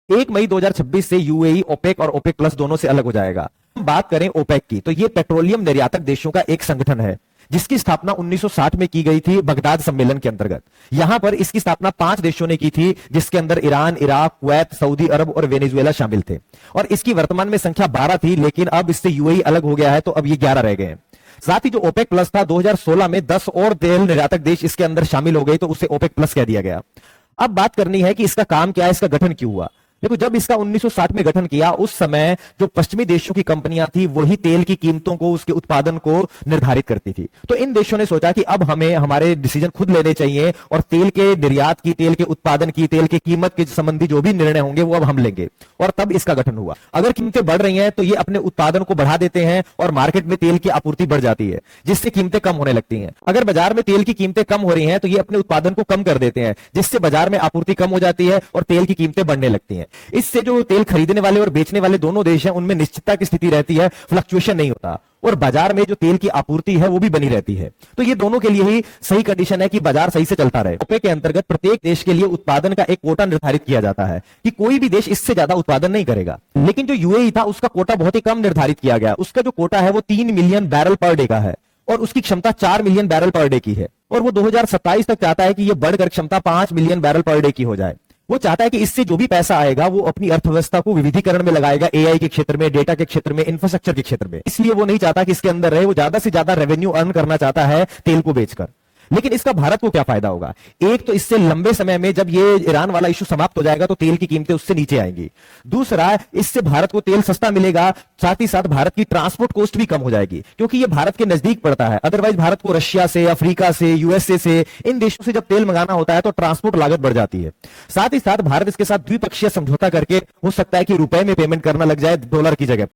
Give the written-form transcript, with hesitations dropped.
1 मई 2026 से UAE OPEC और OPEC plus दोनों से अलग हो जाएगा। हम बात करें ओपेक की, तो ये पेट्रोलियम निर्यातक देशों का एक संगठन है जिसकी स्थापना 1960 में की गई थी बगदाद सम्मेलन के अंतर्गत। यहां पर इसकी स्थापना 5 देशों ने की थी, जिसके अंदर ईरान, इराक, कुवैत, सऊदी अरब और वेनेजुएला शामिल थे। और इसकी वर्तमान में संख्या 12 थी, लेकिन अब इससे यूएई अलग हो गया है, तो अब ये 11 रह गए हैं। साथ ही जो ओपेक प्लस था, 2016 में 10 और तेल निर्यातक देश इसके अंदर शामिल हो गए, तो उसे ओपेक प्लस कह दिया गया। अब बात करनी है कि इसका काम क्या है, इसका गठन क्यों हुआ। देखो, जब इसका 1960 में गठन किया, उस समय जो पश्चिमी देशों की कंपनियां थी वही तेल की कीमतों को, उसके उत्पादन को निर्धारित करती थी। तो इन देशों ने सोचा कि अब हमें हमारे डिसीजन खुद लेने चाहिए और तेल के निर्यात की, तेल के उत्पादन की, तेल की कीमत के संबंधी जो भी निर्णय होंगे वो अब हम लेंगे। और तब इसका गठन हुआ। अगर कीमतें बढ़ रही हैं तो ये अपने उत्पादन को बढ़ा देते हैं और मार्केट में तेल की आपूर्ति बढ़ जाती है, जिससे कीमतें कम होने लगती हैं। अगर बाजार में तेल की कीमतें कम हो रही हैं तो ये अपने उत्पादन को कम कर देते हैं, जिससे बाजार में आपूर्ति कम हो जाती है और तेल की कीमतें बढ़ने लगती हैं। इससे जो तेल खरीदने वाले और बेचने वाले दोनों देश हैं उनमें निश्चितता की स्थिति रहती है, फ्लक्चुएशन नहीं होता, और बाजार में जो तेल की आपूर्ति है वो भी बनी रहती है। तो ये दोनों के लिए ही सही कंडीशन है कि बाजार सही से चलता रहे। ओपेक के अंतर्गत प्रत्येक देश के लिए उत्पादन का एक कोटा निर्धारित किया जाता है कि कोई भी देश इससे ज्यादा उत्पादन नहीं करेगा। लेकिन जो यूएई था उसका कोटा बहुत ही कम निर्धारित किया गया। उसका जो कोटा है वो 3 मिलियन बैरल पर डे का है और उसकी क्षमता 4 मिलियन बैरल पर डे की है। और वो 2027 तक चाहता है कि ये बढ़कर क्षमता 5 मिलियन बैरल पर डे की हो जाए। वो चाहता है कि इससे जो भी पैसा आएगा वो अपनी अर्थव्यवस्था को विविधीकरण में लगाएगा, एआई के क्षेत्र में, डेटा के क्षेत्र में, इंफ्रास्ट्रक्चर के क्षेत्र में। इसलिए वो नहीं चाहता कि इसके अंदर रहे, वो ज्यादा से ज्यादा रेवेन्यू अर्न करना चाहता है तेल को बेचकर। लेकिन इसका भारत को क्या फायदा होगा? एक तो इससे लंबे समय में जब ये ईरान वाला इशू समाप्त हो जाएगा तो तेल की कीमतें उससे नीचे आएंगी। दूसरा, इससे भारत को तेल सस्ता मिलेगा, साथ ही साथ भारत की ट्रांसपोर्ट कॉस्ट भी कम हो जाएगी, क्योंकि ये भारत के नजदीक पड़ता है। अदरवाइज भारत को रशिया से, अफ्रीका से, यूएसए से, इन देशों से जब तेल मंगाना होता है तो ट्रांसपोर्ट लागत बढ़ जाती है। साथ ही साथ भारत इसके साथ द्विपक्षीय समझौता करके हो सकता है कि रुपए में पेमेंट करना लग जाए डॉलर की जगह।